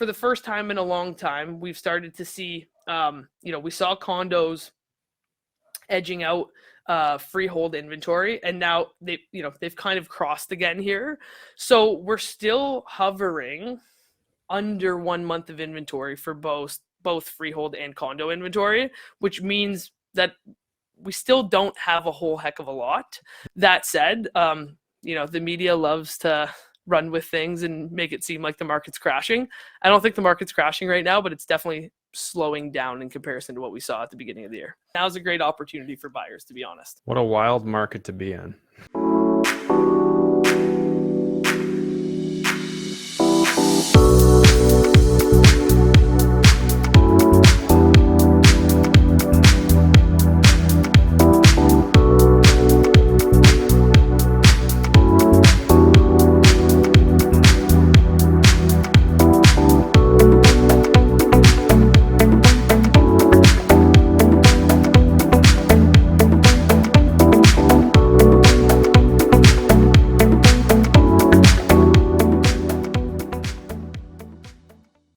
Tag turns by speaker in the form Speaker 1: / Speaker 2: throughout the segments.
Speaker 1: for the first time in a long time, we've started to see, we saw condos edging out freehold inventory, and now they've kind of crossed again here. So we're still hovering under 1 month of inventory for both freehold and condo inventory, which means that we still don't have a whole heck of a lot. That said, the media loves to run with things and make it seem like the market's crashing. I don't think the market's crashing right now, but it's definitely slowing down in comparison to what we saw at the beginning of the year. Now's a great opportunity for buyers, to be honest.
Speaker 2: What a wild market to be in.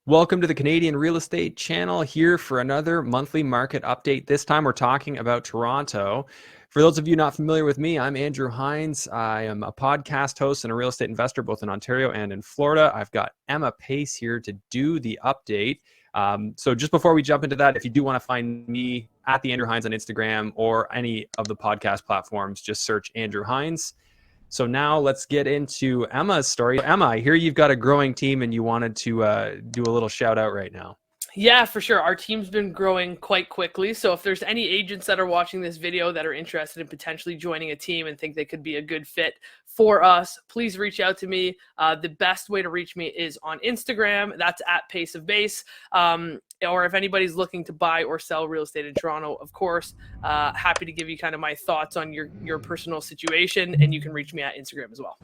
Speaker 2: Welcome to the Canadian Real Estate Channel, here for another monthly market update. This time we're talking about Toronto. For those of you not familiar with me, I'm Andrew Hines. I am a podcast host and a real estate investor both in Ontario and in Florida. I've got Emma Pace here to do the update. So just before we jump into that, if you do want to find me at the Andrew Hines on Instagram or any of the podcast platforms, just search Andrew Hines. So now let's get into Emma's story. Emma, I hear you've got a growing team and you wanted to do a little shout out right now.
Speaker 1: Yeah, for sure. Our team's been growing quite quickly. So if there's any agents that are watching this video that are interested in potentially joining a team and think they could be a good fit for us, please reach out to me. The best way to reach me is on Instagram. That's at Pace of Base. Or if anybody's looking to buy or sell real estate in Toronto, of course, happy to give you kind of my thoughts on your personal situation, and you can reach me at Instagram as well.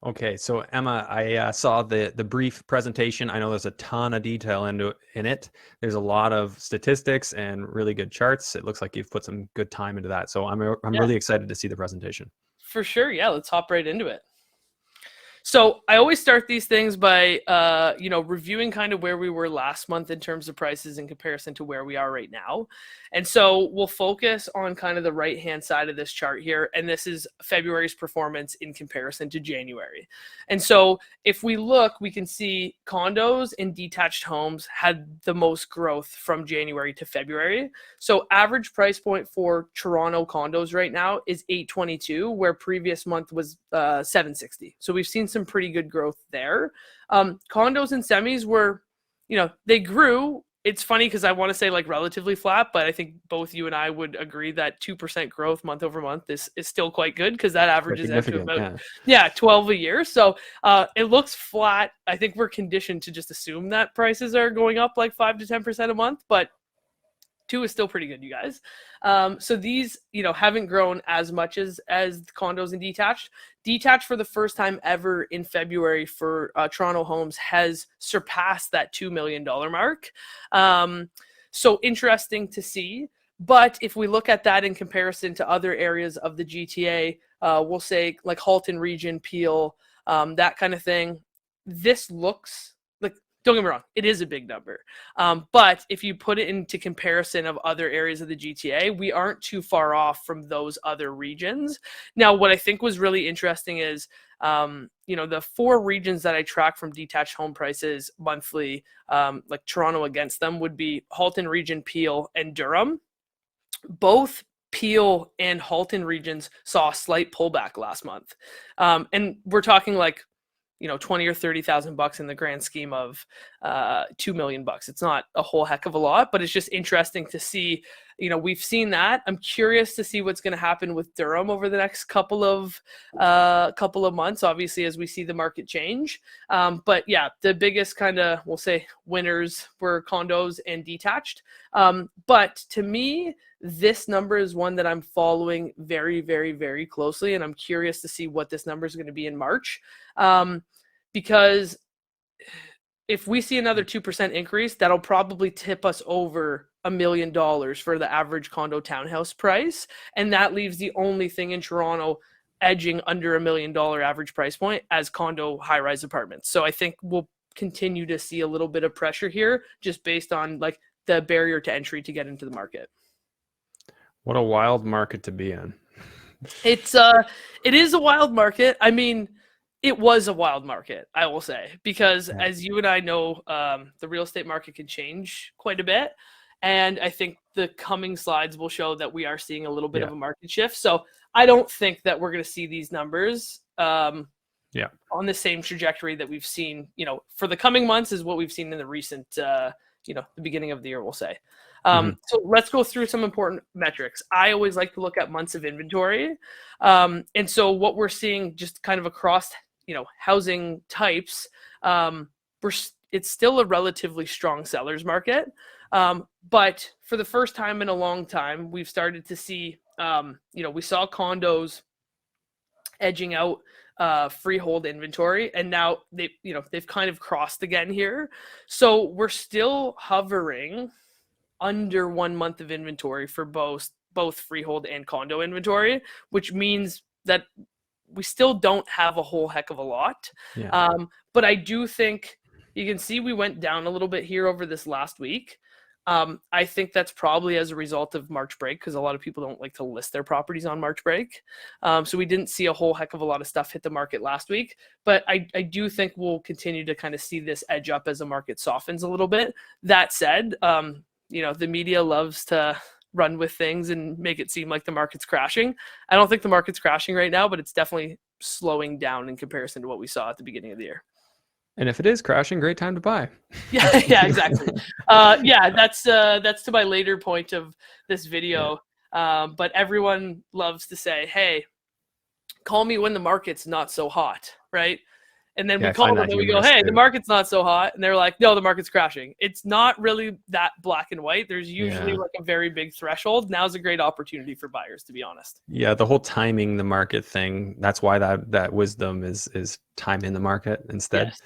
Speaker 2: Okay, so Emma, I saw the brief presentation. I know there's a ton of detail in it. There's a lot of statistics and really good charts. It looks like you've put some good time into that. So I'm really excited to see the presentation.
Speaker 1: For sure. Yeah, let's hop right into it. So I always start these things by, reviewing kind of where we were last month in terms of prices in comparison to where we are right now. And so we'll focus on kind of the right-hand side of this chart here. And this is February's performance in comparison to January. And so if we look, we can see condos and detached homes had the most growth from January to February. So average price point for Toronto condos right now is $822, where previous month was $760. So we've seen some pretty good growth there. Condos and semis were, they grew. It's funny because I want to say like relatively flat, but I think both you and I would agree that 2% growth month over month is still quite good, because that averages out to about 12 a year. So it looks flat. I think we're conditioned to just assume that prices are going up like 5 to 10% a month, but 2 is still pretty good, you guys. So these, haven't grown as much as condos and detached. Detached for the first time ever in February for Toronto homes has surpassed that $2 million mark. So interesting to see. But if we look at that in comparison to other areas of the GTA, we'll say like Halton region, Peel, that kind of thing, this looks like, don't get me wrong, it is a big number. But if you put it into comparison of other areas of the GTA, we aren't too far off from those other regions. Now, what I think was really interesting is, the 4 regions that I track from detached home prices monthly, like Toronto against them, would be Halton region, Peel, and Durham. Both Peel and Halton regions saw a slight pullback last month. And we're talking like, 20 or 30,000 bucks in the grand scheme of $2 million bucks. It's not a whole heck of a lot, but it's just interesting to see. We've seen that. I'm curious to see what's going to happen with Durham over the next couple of months, obviously, as we see the market change. But yeah, the biggest kind of, we'll say, winners were condos and detached. But to me, this number is one that I'm following very, very, very closely, and I'm curious to see what this number is going to be in March. Because if we see another 2% increase, that'll probably tip us over $1 million for the average condo townhouse price. And that leaves the only thing in Toronto edging under $1 million average price point as condo high-rise apartments. So I think we'll continue to see a little bit of pressure here, just based on like the barrier to entry to get into the market.
Speaker 2: What a wild market to be in.
Speaker 1: It is a wild market. I mean, it was a wild market, I will say, because as you and I know, the real estate market can change quite a bit. And I think the coming slides will show that we are seeing a little bit of a market shift. So I don't think that we're going to see these numbers on the same trajectory that we've seen, for the coming months is what we've seen in the recent, the beginning of the year, we'll say. So let's go through some important metrics. I always like to look at months of inventory. And so what we're seeing just kind of across, housing types, it's still a relatively strong seller's market. But for the first time in a long time, we've started to see, we saw condos edging out freehold inventory, and now they've kind of crossed again here. So we're still hovering under 1 month of inventory for both freehold and condo inventory, which means that we still don't have a whole heck of a lot. But I do think you can see we went down a little bit here over this last week. I think that's probably as a result of March break, because a lot of people don't like to list their properties on March break. So we didn't see a whole heck of a lot of stuff hit the market last week. But I do think we'll continue to kind of see this edge up as the market softens a little bit. That said, the media loves to run with things and make it seem like the market's crashing. I don't think the market's crashing right now, but it's definitely slowing down in comparison to what we saw at the beginning of the year.
Speaker 2: And if it is crashing, great time to buy.
Speaker 1: Yeah, exactly. That's to my later point of this video. But everyone loves to say, hey, call me when the market's not so hot, right? And then we call them and we go, hey, the market's not so hot. And they're like, no, the market's crashing. It's not really that black and white. There's usually like a very big threshold. Now's a great opportunity for buyers, to be honest.
Speaker 2: Yeah, the whole timing the market thing, that's why that wisdom is time in the market instead. Yes.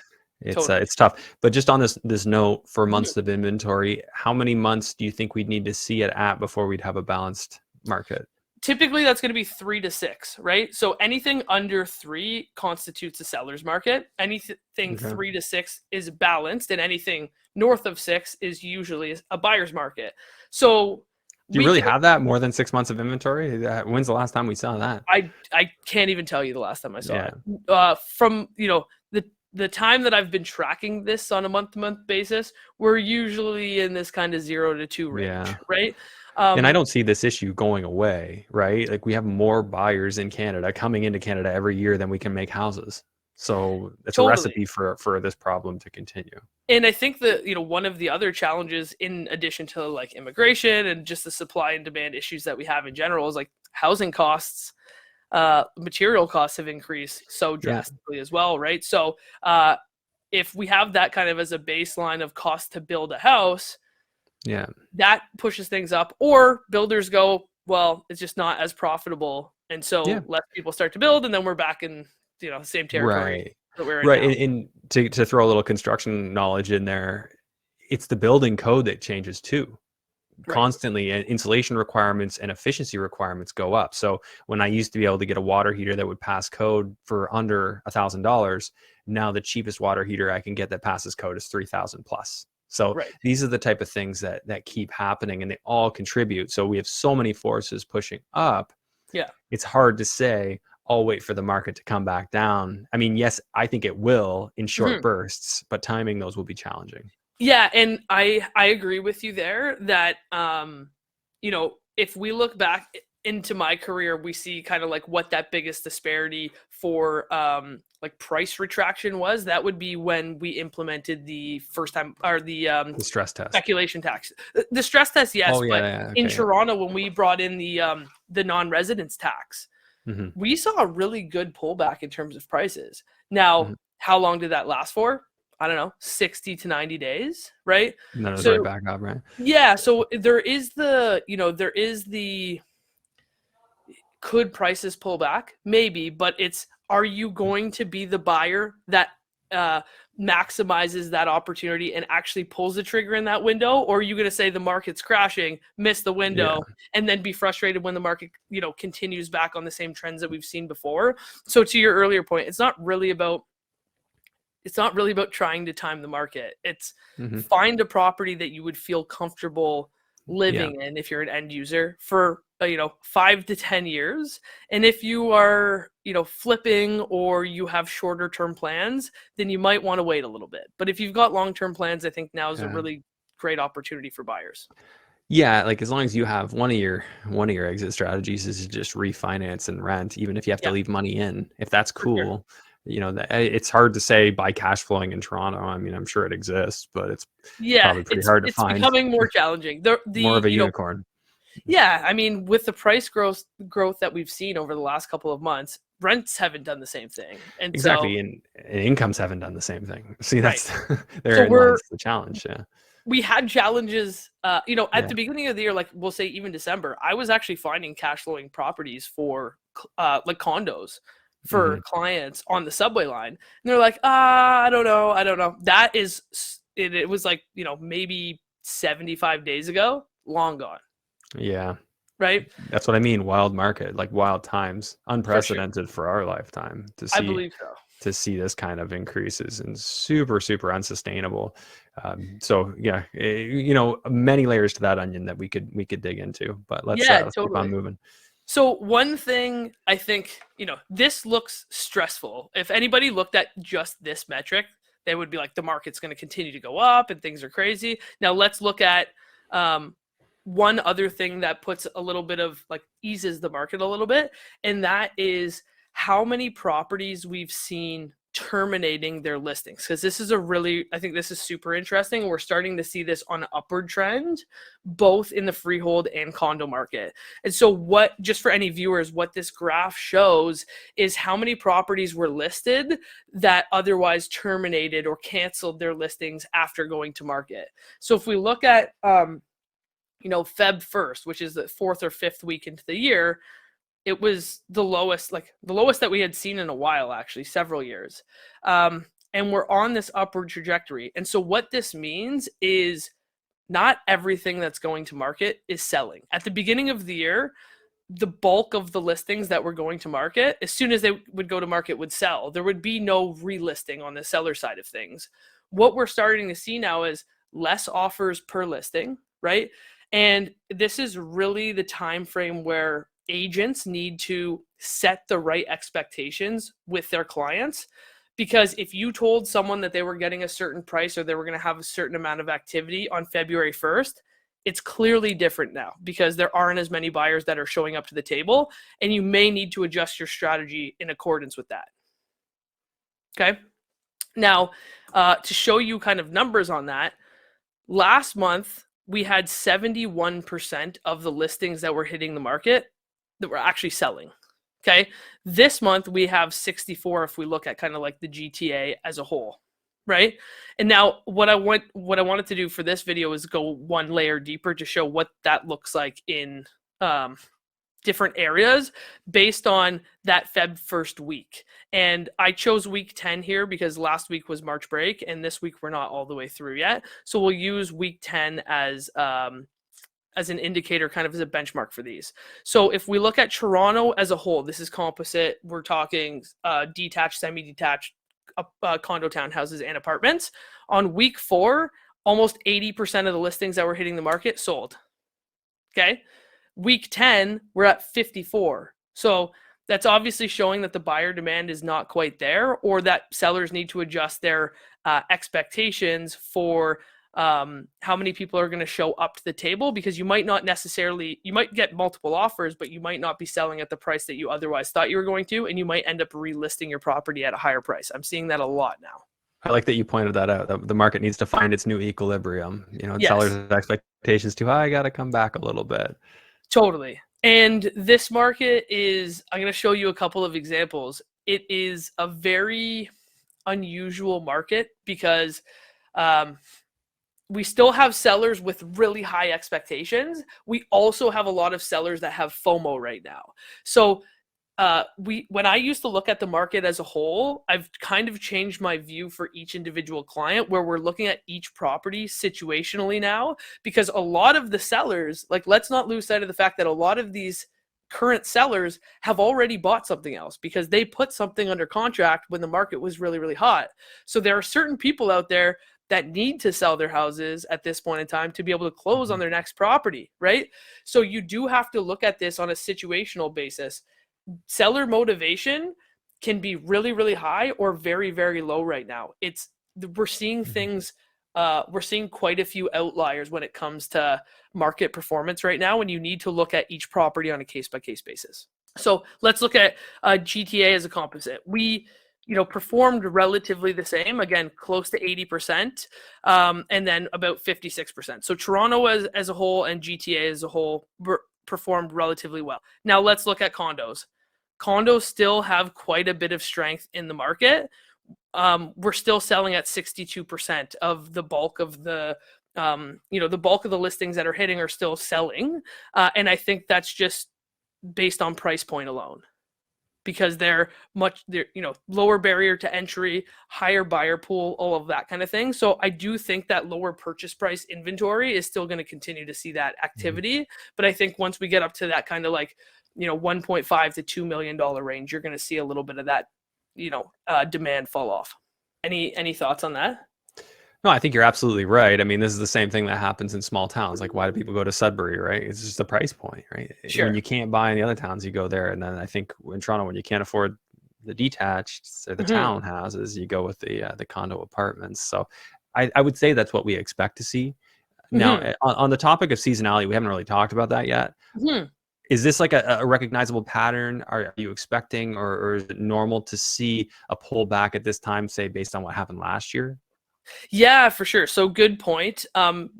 Speaker 2: It's tough. But just on this note, for months of inventory, how many months do you think we'd need to see it at before we'd have a balanced market?
Speaker 1: Typically, that's going to be 3 to 6, right? So anything under 3 constitutes a seller's market. Anything 3 to 6 is balanced, and anything north of 6 is usually a buyer's market. So
Speaker 2: do you really have that more than 6 months of inventory? When's the last time we saw that?
Speaker 1: I can't even tell you the last time I saw it. From the time that I've been tracking this on a month-to-month basis, we're usually in this kind of 0 to 2 range, right?
Speaker 2: And I don't see this issue going away, right? Like we have more buyers in Canada coming into Canada every year than we can make houses. So it's a recipe for this problem to continue.
Speaker 1: And I think that, one of the other challenges, in addition to like immigration and just the supply and demand issues that we have in general, is like housing costs. Material costs have increased so drastically as well, right? So if we have that kind of as a baseline of cost to build a house, that pushes things up. Or builders go, well, it's just not as profitable, and so less people start to build, and then we're back in the same territory that we're in now.
Speaker 2: And to throw a little construction knowledge in there, it's the building code that changes too. Constantly, and insulation requirements and efficiency requirements go up. So when I used to be able to get a water heater that would pass code for under $1,000, now the cheapest water heater I can get that passes code is $3,000 plus. So these are the type of things that keep happening, and they all contribute. So we have so many forces pushing up. It's hard to say, I'll wait for the market to come back down. I mean, yes, I think it will in short bursts, but timing those will be challenging.
Speaker 1: Yeah, and I agree with you there that, if we look back into my career, we see kind of like what that biggest disparity for like price retraction was. That would be when we implemented the first time, or the
Speaker 2: stress test,
Speaker 1: speculation tax. The stress test, yes, in Toronto, when we brought in the non-residence tax, we saw a really good pullback in terms of prices. Now, how long did that last for? I don't know, 60 to 90 days, right?
Speaker 2: And then it was right back up, right?
Speaker 1: Yeah, so there is could prices pull back? Maybe, but are you going to be the buyer that maximizes that opportunity and actually pulls the trigger in that window? Or are you going to say the market's crashing, miss the window, and then be frustrated when the market, continues back on the same trends that we've seen before? So to your earlier point, it's not really about it's not really about trying to time the market. It's
Speaker 2: Hmm.
Speaker 1: find a property that you would feel comfortable
Speaker 2: Yeah.
Speaker 1: living in if you're an end user for 5 to 10 years. And if you are flipping or you have shorter term plans, then you might want to wait a little bit. But if you've got long term plans, I think now is a
Speaker 2: Yeah.
Speaker 1: really great opportunity for buyers.
Speaker 2: Yeah, like as long as you have one of your exit strategies is to just refinance and rent, even if you have to
Speaker 1: Yeah,
Speaker 2: leave money in, if that's
Speaker 1: for sure.
Speaker 2: cool. It's hard to say buy cash flowing in Toronto. I mean, I'm sure it exists, but it's
Speaker 1: Yeah,
Speaker 2: probably pretty
Speaker 1: it's
Speaker 2: hard to
Speaker 1: it's
Speaker 2: find.
Speaker 1: becoming more challenging.
Speaker 2: More of a unicorn.
Speaker 1: Yeah, I mean, with the price growth that we've seen over the last couple of months, rents haven't done the same thing. And so,
Speaker 2: Exactly, and incomes haven't done the same thing. See,
Speaker 1: right.
Speaker 2: that's
Speaker 1: So
Speaker 2: therein lies the challenge. Yeah,
Speaker 1: we had challenges, at
Speaker 2: yeah.
Speaker 1: the beginning of the year, like we'll say even December, I was actually finding cash flowing properties for like condos for
Speaker 2: Hmm.
Speaker 1: clients on the subway line. And they're like, I don't know. I don't know. It was like, maybe 75 days ago, long gone.
Speaker 2: Yeah,
Speaker 1: Right.
Speaker 2: that's what I mean. Wild market, like wild times,
Speaker 1: For sure.
Speaker 2: unprecedented for our lifetime to
Speaker 1: I
Speaker 2: see
Speaker 1: believe so.
Speaker 2: this kind of increases and super, super unsustainable. So yeah, many layers to that onion that we could dig into, but
Speaker 1: Yeah,
Speaker 2: let's keep on
Speaker 1: totally.
Speaker 2: moving.
Speaker 1: So one thing I think, this looks stressful. If anybody looked at just this metric, they would be like, the market's going to continue to go up and things are crazy. Now let's look at one other thing that puts a little bit of like eases the market a little bit, and that is how many properties we've seen terminating their listings. Because I think this is super interesting. We're starting to see this on an upward trend, both in the freehold and condo market. And so just for any viewers, what this graph shows is how many properties were listed that otherwise terminated or canceled their listings after going to market. So if we look at, Feb 1st, which is the 4th or 5th week into the year, it was the lowest that we had seen in a while, actually, several years. And we're on this upward trajectory. And so what this means is not everything that's going to market is selling. At the beginning of the year, the bulk of the listings that were going to market, as soon as they would go to market, would sell. There would be no relisting on the seller side of things. What we're starting to see now is less offers per listing, right? And this is really the time frame where agents need to set the right expectations with their clients. Because if you told someone that they were getting a certain price or they were going to have a certain amount of activity on February 1st, it's clearly different now because there aren't as many buyers that are showing up to the table, and you may need to adjust your strategy in accordance with that. Okay. Now, to show you kind of numbers on that, last month we had 71% of the listings that were hitting the market that were actually selling. Okay. This month we have 64 if we look at kind of like the GTA as a whole. Right. And now what I wanted to do for this video is go one layer deeper to show what that looks like in different areas based on that Feb 1st week. And I chose week 10 here because last week was March break and this week we're not all the way through yet. So we'll use week 10 as an indicator, kind of as a benchmark for these. So if we look at Toronto as a whole, this is composite. We're talking detached, semi-detached condo townhouses and apartments. On week 4, almost 80% of the listings that were hitting the market sold. Okay. Week 10, we're at 54. So that's obviously showing that the buyer demand is not quite there, or that sellers need to adjust their expectations for how many people are going to show up to the table, because you might get multiple offers, but you might not be selling at the price that you otherwise thought you were going to, and you might end up relisting your property at a higher price. I'm seeing that a lot now.
Speaker 2: I like that you pointed that out. The market needs to find its new equilibrium.
Speaker 1: Yes,
Speaker 2: Sellers' expectations too high. Got to come back a little bit.
Speaker 1: totally. And this market I'm going to show you a couple of examples. It is a very unusual market because we still have sellers with really high expectations. We also have a lot of sellers that have FOMO right now. So when I used to look at the market as a whole, I've kind of changed my view for each individual client, where we're looking at each property situationally now, because a lot of the sellers, like, let's not lose sight of the fact that a lot of these current sellers have already bought something else because they put something under contract when the market was really, really hot. So there are certain people out there that need to sell their houses at this point in time to be able to close on their next property, right? So you do have to look at this on a situational basis. Seller motivation can be really, really high or very, very low right now. We're seeing things, we're seeing quite a few outliers when it comes to market performance right now, and you need to look at each property on a case-by-case basis. So let's look at GTA as a composite. We performed relatively the same, again, close to 80%, and then about 56%. So Toronto as a whole and GTA as a whole performed relatively well. Now let's look at condos. Condos still have quite a bit of strength in the market. We're still selling at 62% of the bulk of the the bulk of the listings that are hitting are still selling. And I think that's just based on price point alone, because they're lower barrier to entry, higher buyer pool, all of that kind of thing. So I do think that lower purchase price inventory is still going to continue to see that activity. But I think once we get up to that kind of like, $1.5 to $2 million range, you're going to see a little bit of that, demand fall off. Any thoughts on that?
Speaker 2: No, I think you're absolutely right. I mean, this is the same thing that happens in small towns. Like, why do people go to Sudbury, right? It's just the price point, right?
Speaker 1: Sure.
Speaker 2: When you can't buy in the other towns, you go there. And then I think in Toronto, when you can't afford the detached or the townhouses, you go with the condo apartments. So I would say that's what we expect to see. Now, on the topic of seasonality, we haven't really talked about that yet. Is this like a recognizable pattern? Are you expecting, or is it normal to see a pullback at this time, say, based on what happened last year?
Speaker 1: Yeah, for sure. So good point.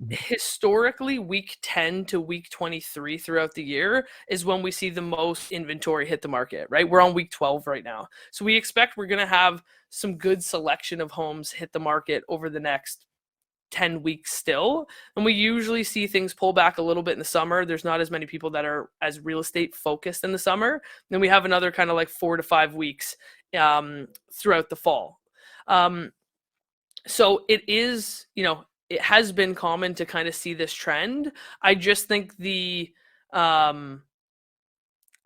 Speaker 1: Historically, week 10 to week 23 throughout the year is when we see the most inventory hit the market, right? We're on week 12 right now. So we expect we're going to have some good selection of homes hit the market over the next 10 weeks still. And we usually see things pull back a little bit in the summer. There's not as many people that are as real estate focused in the summer. Then we have another kind of like 4 to 5 weeks throughout the fall. So it is, it has been common to kind of see this trend. I just think I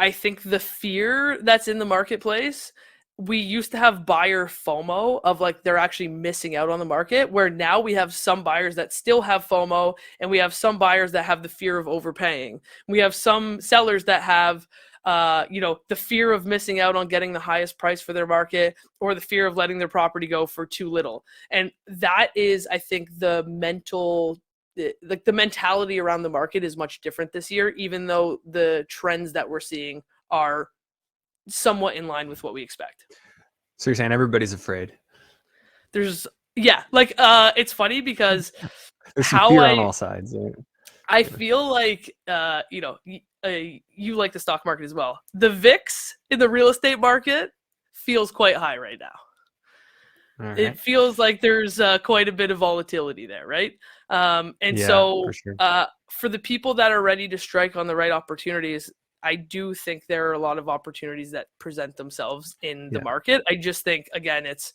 Speaker 1: think the fear that's in the marketplace, we used to have buyer FOMO of like they're actually missing out on the market, where now we have some buyers that still have FOMO, and we have some buyers that have the fear of overpaying. We have some sellers that have the fear of missing out on getting the highest price for their market, or the fear of letting their property go for too little. And that is, I think, the mentality around the market is much different this year, even though the trends that we're seeing are somewhat in line with what we expect.
Speaker 2: So you're saying everybody's afraid?
Speaker 1: It's funny because
Speaker 2: there's some fear on all sides. Right?
Speaker 1: I feel like you like the stock market as well. The VIX in the real estate market feels quite high right now. Right. It feels like there's quite a bit of volatility there, right? For the people that are ready to strike on the right opportunities, I do think there are a lot of opportunities that present themselves in the market. I just think, again, it's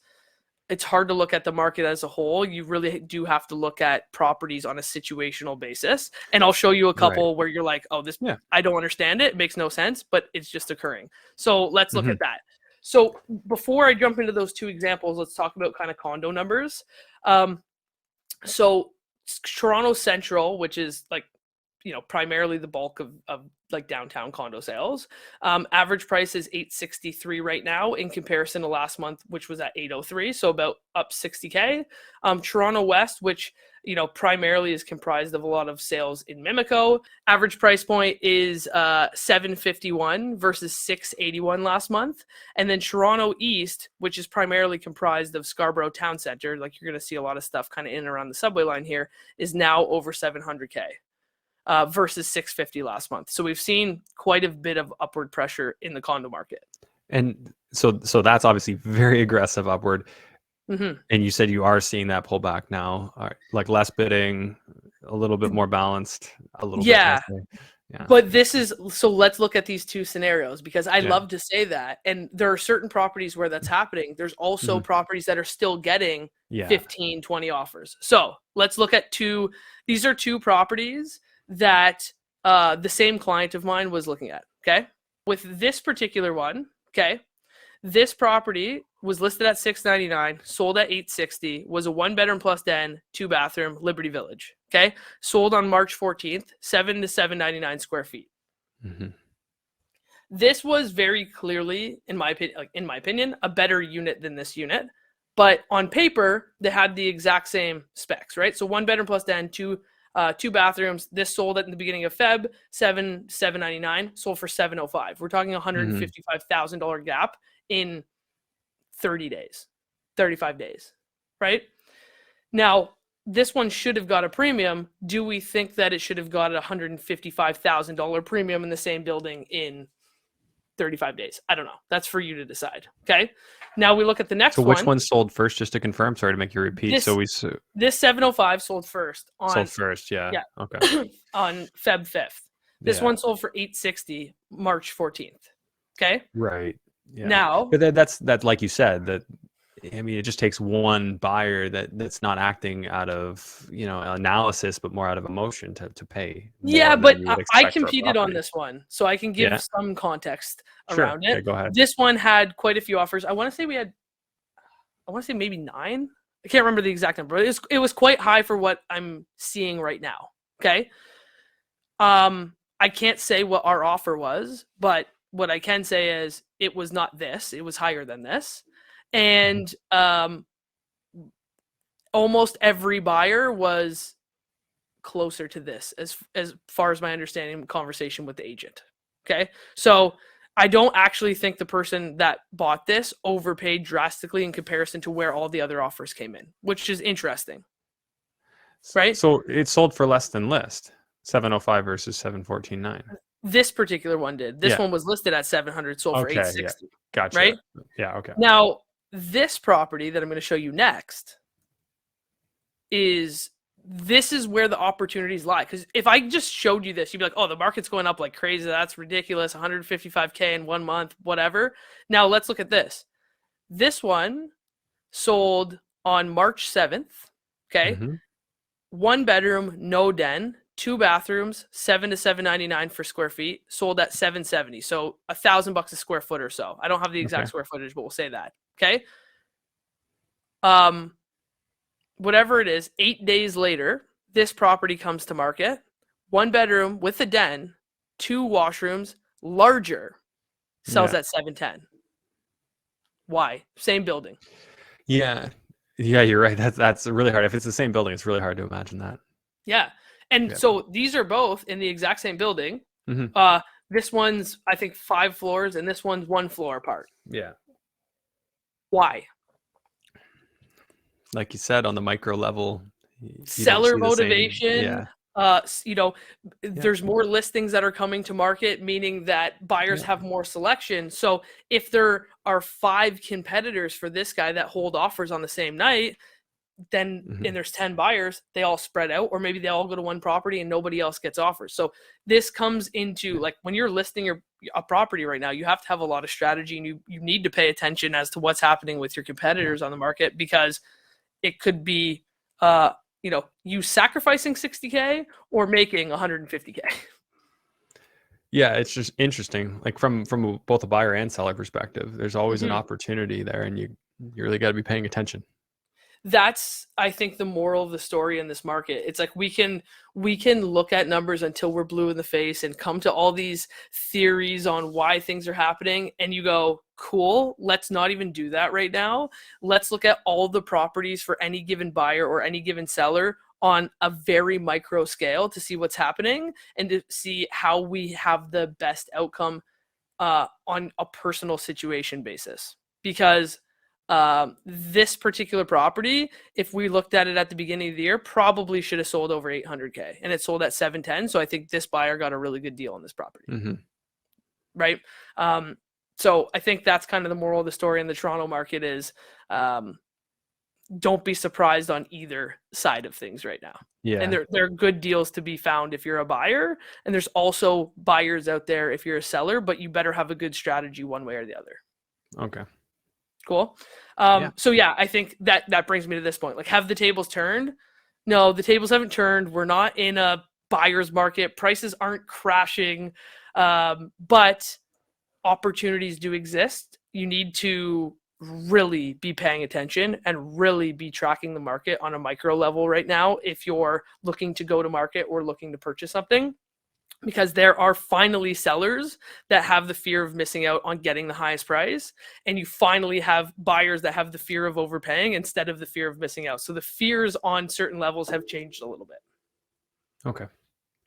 Speaker 1: hard to look at the market as a whole. You really do have to look at properties on a situational basis. And I'll show you a couple where you're like, oh, I don't understand it. It makes no sense, but it's just occurring. So let's look at that. So before I jump into those two examples, let's talk about kind of condo numbers. So Toronto Central, which is like, primarily the bulk of like downtown condo sales. Average price is $863 right now in comparison to last month, which was at $803. So about up $60K. Toronto West, which, primarily is comprised of a lot of sales in Mimico. Average price point is $751 versus $681 last month. And then Toronto East, which is primarily comprised of Scarborough Town Center, like you're going to see a lot of stuff kind of in and around the subway line here, is now over $700K. Versus $650 last month. So we've seen quite a bit of upward pressure in the condo market.
Speaker 2: And so that's obviously very aggressive upward. And you said you are seeing that pullback now, like less bidding, a little bit more balanced, a little bit less. Yeah.
Speaker 1: But so let's look at these two scenarios, because I love to say that. And there are certain properties where that's happening. There's also properties that are still getting 15, 20 offers. So let's look at these are two properties that the same client of mine was looking at. Okay. with this particular one, okay, this property was listed at $699, sold at $860, was a 1-bedroom plus den, 2-bathroom, Liberty Village. Okay, sold on March 14th, 799 square feet.
Speaker 2: Mm-hmm.
Speaker 1: This was very clearly, in my opinion, a better unit than this unit. But on paper, they had the exact same specs, right? So 1-bedroom plus den, two bathrooms. This sold at the beginning of Feb, $799, sold for $705. We're talking $155,000 gap in 30 days, 35 days, right? Now, this one should have got a premium. Do we think that it should have got a $155,000 premium in the same building in 35 days? I don't know. That's for you to decide. Okay. Now we look at the next one.
Speaker 2: So which one sold first, just to confirm? Sorry to make you repeat.
Speaker 1: This 705 sold first.
Speaker 2: Sold first, yeah.
Speaker 1: Okay. On Feb 5th. This one sold for $860 March 14th. Okay.
Speaker 2: Right. Yeah.
Speaker 1: Now,
Speaker 2: but that's like you said, that I mean, it just takes one buyer that's not acting out of analysis, but more out of emotion to pay.
Speaker 1: Yeah, but I competed on this one, so I can give some context around it.
Speaker 2: Okay, go ahead.
Speaker 1: This one had quite a few offers. I want to say maybe 9. I can't remember the exact number. It was quite high for what I'm seeing right now. Okay. I can't say what our offer was, but what I can say is it was not this. It was higher than this. And almost every buyer was closer to this as far as my understanding conversation with the agent. Okay. So I don't actually think the person that bought this overpaid drastically in comparison to where all the other offers came in, which is interesting. Right.
Speaker 2: So it sold for less than list, 705 versus 714.9.
Speaker 1: This particular one did. This one was listed at 700, sold for 860.
Speaker 2: Gotcha.
Speaker 1: Right.
Speaker 2: Yeah. Okay.
Speaker 1: Now, this property that I'm going to show you next is where the opportunities lie. Because if I just showed you this, you'd be like, oh, the market's going up like crazy. That's ridiculous. 155K in 1 month, whatever. Now let's look at this. This one sold on March 7th. Okay. 1 bedroom, no den, 2 bathrooms, $7 to $799 for square feet, sold at $770. So $1,000 a square foot or so. I don't have the exact square footage, but we'll say that. Okay. Whatever it is, 8 days later, this property comes to market. 1 bedroom with a den, 2 washrooms, larger, sells at $710. Why? Same building.
Speaker 2: Yeah, you're right. That's really hard. If it's the same building, it's really hard to imagine that.
Speaker 1: Yeah. And so these are both in the exact same building. This one's, I think, 5 floors, and this one's 1 floor apart.
Speaker 2: Yeah.
Speaker 1: Why?
Speaker 2: Like you said, on the micro level,
Speaker 1: seller motivation. There's more listings that are coming to market, meaning that buyers have more selection. So if there are 5 competitors for this guy that hold offers on the same night, then and there's 10 buyers, they all spread out, or maybe they all go to one property and nobody else gets offers. So this comes into, like, when you're listing a property right now, you have to have a lot of strategy, and you need to pay attention as to what's happening with your competitors on the market, because it could be you sacrificing 60K or making 150K.
Speaker 2: Yeah, it's just interesting. Like from both a buyer and seller perspective, there's always an opportunity there, and you really got to be paying attention.
Speaker 1: That's, I think, the moral of the story in this market. It's like we can look at numbers until we're blue in the face and come to all these theories on why things are happening, and you go, cool, let's not even do that right now. Let's look at all the properties for any given buyer or any given seller on a very micro scale to see what's happening and to see how we have the best outcome on a personal situation basis. Because this particular property, if we looked at it at the beginning of the year, probably should have sold over 800K, and it sold at 710. So I think this buyer got a really good deal on this property. Right. So I think that's kind of the moral of the story in the Toronto market is, don't be surprised on either side of things right now. Yeah. And there are good deals to be found if you're a buyer, and there's also buyers out there if you're a seller, but you better have a good strategy one way or the other.
Speaker 2: Okay.
Speaker 1: Cool. So yeah, I think that brings me to this point. Like, have the tables turned? No, the tables haven't turned. We're not in a buyer's market. Prices aren't crashing. But opportunities do exist, you need to really be paying attention and really be tracking the market on a micro level right now if you're looking to go to market or looking to purchase something, because there are finally sellers that have the fear of missing out on getting the highest price, and you finally have buyers that have the fear of overpaying instead of the fear of missing out. So the fears on certain levels have changed a little bit.
Speaker 2: Okay.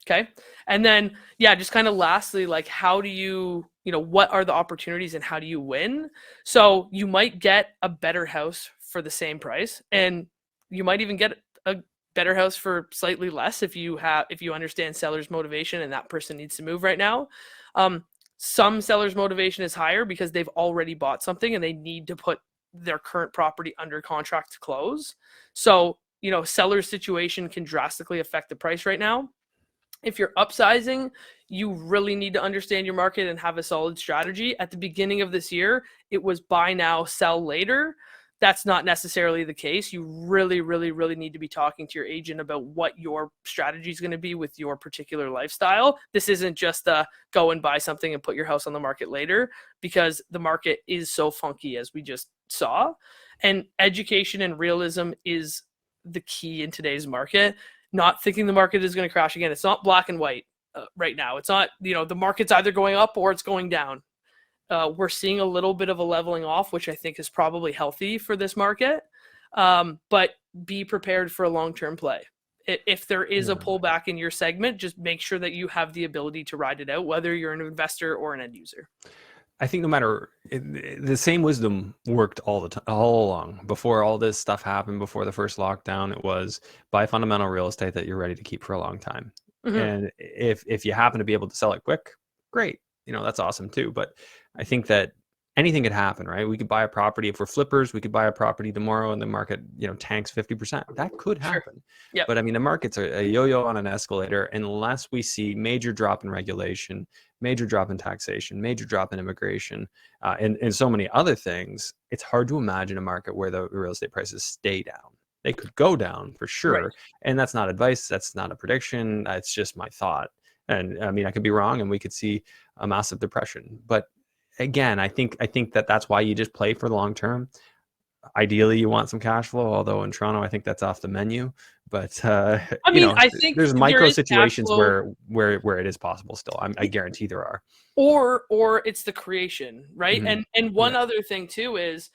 Speaker 1: Okay. And then, yeah, just kind of lastly, like, how do you, what are the opportunities and how do you win? So you might get a better house for the same price, and you might even get a better house for slightly less if you understand seller's motivation and that person needs to move right now. Some sellers' motivation is higher because they've already bought something and they need to put their current property under contract to close. So, seller's situation can drastically affect the price right now. If you're upsizing, you really need to understand your market and have a solid strategy. At the beginning of this year, it was buy now, sell later. That's not necessarily the case. You really, really, really need to be talking to your agent about what your strategy is going to be with your particular lifestyle. This isn't just a go and buy something and put your house on the market later, because the market is so funky, as we just saw. And education and realism is the key in today's market. Not thinking the market is going to crash again. It's not black and white right now. It's not, the market's either going up or it's going down. We're seeing a little bit of a leveling off, which I think is probably healthy for this market. But be prepared for a long-term play. If there is a pullback in your segment, just make sure that you have the ability to ride it out, whether you're an investor or an end user.
Speaker 2: I think no matter the same wisdom worked all along before all this stuff happened. Before the first lockdown, it was buy fundamental real estate that you're ready to keep for a long time. Mm-hmm. And if you happen to be able to sell it quick, great, that's awesome too. But I think that anything could happen, right? We could buy a property. If we're flippers, we could buy a property tomorrow and the market, tanks 50%. That could happen. Sure. Yep. But I mean, the market's a yo-yo on an escalator unless we see major drop in regulation, major drop in taxation, major drop in immigration, and so many other things. It's hard to imagine a market where the real estate prices stay down. They could go down for sure. Right. And that's not advice. That's not a prediction. That's just my thought. And I mean, I could be wrong and we could see a massive depression. But again, I think that's why you just play for the long term. Ideally, you want some cash flow, although in Toronto, I think that's off the menu. But
Speaker 1: I think
Speaker 2: there's micro situations where it is possible still. I guarantee there are.
Speaker 1: Or it's the creation, right? Mm-hmm. And one other thing too is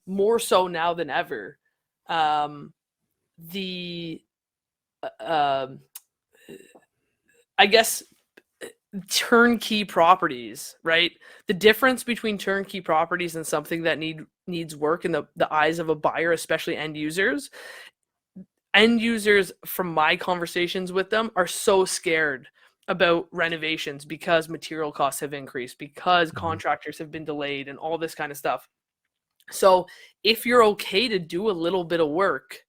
Speaker 1: more so now than ever, I guess turnkey properties, right? The difference between turnkey properties and something that needs work in the eyes of a buyer, especially end users, from my conversations with them, are so scared about renovations because material costs have increased, because contractors have been delayed and all this kind of stuff. So if you're okay to do a little bit of work,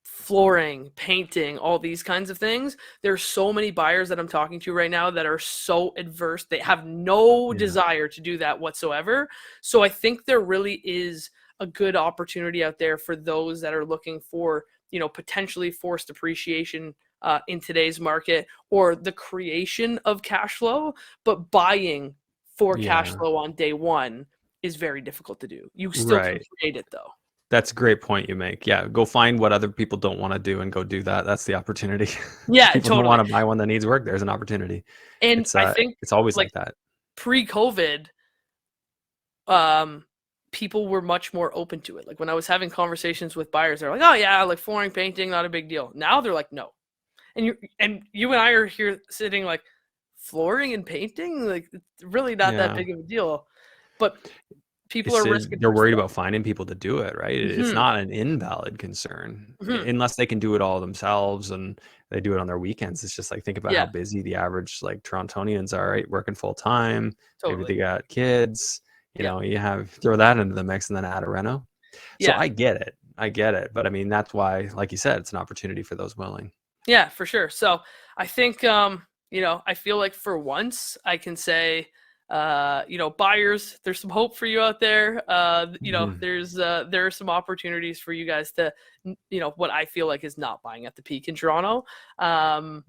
Speaker 1: flooring, painting, all these kinds of things, there's so many buyers that I'm talking to right now that are so adverse. They have no desire to do that whatsoever. So I think there really is a good opportunity out there for those that are looking for, potentially forced appreciation in today's market, or the creation of cash flow, but buying for cash flow on day one is very difficult to do. You still can create it though.
Speaker 2: That's a great point you make. Yeah, go find what other people don't want to do and go do that. That's the opportunity.
Speaker 1: Yeah,
Speaker 2: people don't want to buy one that needs work. There's an opportunity.
Speaker 1: And I think
Speaker 2: it's always like that.
Speaker 1: Pre-COVID, people were much more open to it. Like when I was having conversations with buyers, they're like, "Oh yeah, like flooring, painting, not a big deal." Now they're like, "No," and you and I are here sitting like, flooring and painting, like it's really not that big of a deal, but people are risking.
Speaker 2: They're worried about finding people to do it, right? Mm-hmm. It's not an invalid concern unless they can do it all themselves and they do it on their weekends. It's just like, think about how busy the average like Torontonians are, right? Working full time. Totally. Maybe they got kids. You know, you throw that into the mix and then add a reno. So I get it. But I mean, that's why, like you said, it's an opportunity for those willing.
Speaker 1: Yeah, for sure. So I think, I feel like for once I can say, buyers, there's some hope for you out there. There are some opportunities for you guys to, what I feel like is not buying at the peak in Toronto. But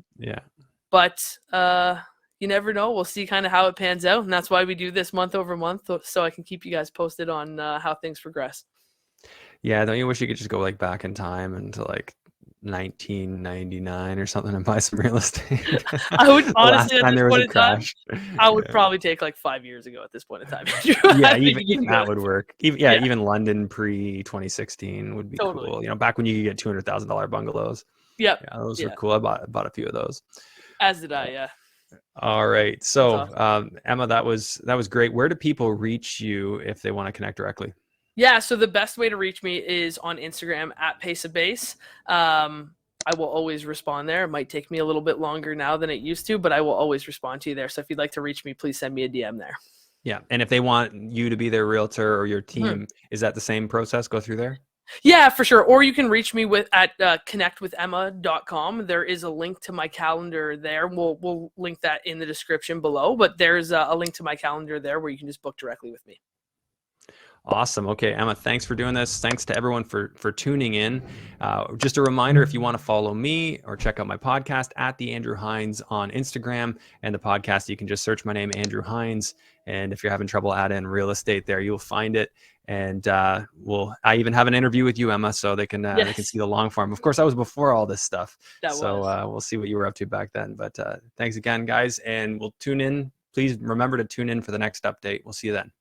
Speaker 1: you never know. We'll see kind of how it pans out. And that's why we do this month over month, so I can keep you guys posted on how things progress.
Speaker 2: Yeah, don't you wish you could just go like back in time into like 1999 or something and buy some real estate?
Speaker 1: I would
Speaker 2: The last
Speaker 1: honestly, at
Speaker 2: time
Speaker 1: this
Speaker 2: there was
Speaker 1: point
Speaker 2: a
Speaker 1: in time,
Speaker 2: crash.
Speaker 1: I would
Speaker 2: Yeah.
Speaker 1: probably take like 5 years ago at this point in time. I
Speaker 2: Yeah,
Speaker 1: think
Speaker 2: even
Speaker 1: you
Speaker 2: even
Speaker 1: can go
Speaker 2: that would work. Even
Speaker 1: Yeah,
Speaker 2: even London pre 2016 would be
Speaker 1: totally.
Speaker 2: cool. You know, back when you could get $200,000 bungalows.
Speaker 1: Yep.
Speaker 2: Yeah, those were
Speaker 1: Yeah.
Speaker 2: cool. I bought a few of those.
Speaker 1: As did I. Yeah.
Speaker 2: All right.
Speaker 1: That's
Speaker 2: So,
Speaker 1: awesome.
Speaker 2: Emma, that was great. Where do people reach you if they want to connect directly?
Speaker 1: Yeah. So the best way to reach me is on Instagram at Pace of Base. I will always respond there. It might take me a little bit longer now than it used to, but I will always respond to you there. So if you'd like to reach me, please send me a DM there.
Speaker 2: Yeah. And if they want you to be their realtor or your
Speaker 1: Mhm.
Speaker 2: team, is that the same process? Go through there?
Speaker 1: Yeah, for sure. Or you can reach me at connectwithemma.com. There is a link to my calendar there. We'll link that in the description below, but there's a link to my calendar there where you can just book directly with me.
Speaker 2: Awesome. Okay, Emma, thanks for doing this. Thanks to everyone for tuning in. Just a reminder, if you want to follow me or check out my podcast at the Andrew Hines on Instagram and the podcast, you can just search my name, Andrew Hines. And if you're having trouble adding real estate there, you'll find it. And I even have an interview with you, Emma, so they can
Speaker 1: Yes,
Speaker 2: see the long form. Of course, I was before all this stuff,
Speaker 1: that
Speaker 2: so
Speaker 1: was.
Speaker 2: we'll see what you were up to back then. But thanks again, guys, and we'll tune in. Please remember to tune in for the next update. We'll see you then.